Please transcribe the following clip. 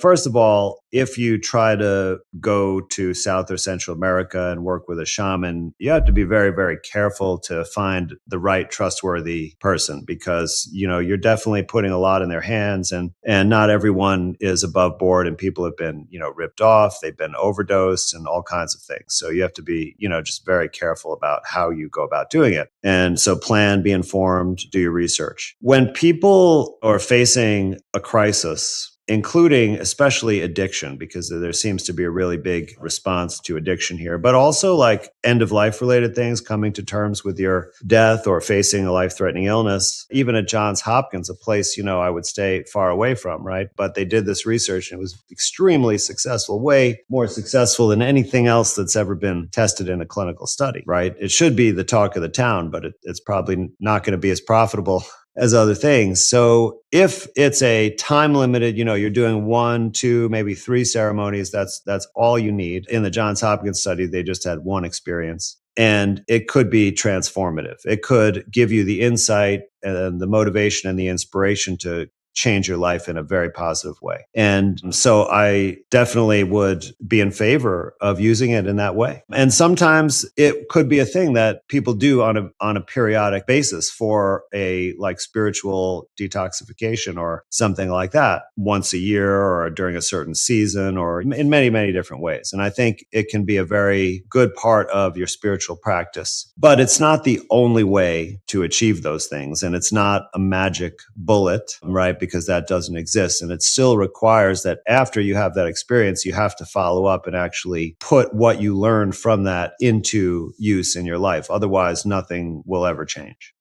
First of all, if you try to go to South or Central America and work with a shaman, you have to be very, very careful to find the right trustworthy person because, you're definitely putting a lot in their hands and not everyone is above board and people have been, ripped off, they've been overdosed and all kinds of things. So you have to be, just very careful about how you go about doing it. And so plan, be informed, do your research. When people are facing a crisis, including especially addiction, because there seems to be a really big response to addiction here, but also like end of life related things, coming to terms with your death or facing a life threatening illness. Even at Johns Hopkins, a place, I would stay far away from, right? But they did this research and it was extremely successful, way more successful than anything else that's ever been tested in a clinical study, right? It should be the talk of the town, but it's probably not going to be as profitable as other things. So if it's a time limited, you're doing 1, 2, maybe 3 ceremonies, that's all you need. In the Johns Hopkins study, they just had one experience. And it could be transformative. It could give you the insight and the motivation and the inspiration to change your life in a very positive way. And so I definitely would be in favor of using it in that way. And sometimes it could be a thing that people do on a periodic basis for a like spiritual detoxification or something like that once a year or during a certain season or in many, many different ways. And I think it can be a very good part of your spiritual practice, but it's not the only way to achieve those things. And it's not a magic bullet, right? Because that doesn't exist. And it still requires that after you have that experience, you have to follow up and actually put what you learned from that into use in your life. Otherwise, nothing will ever change.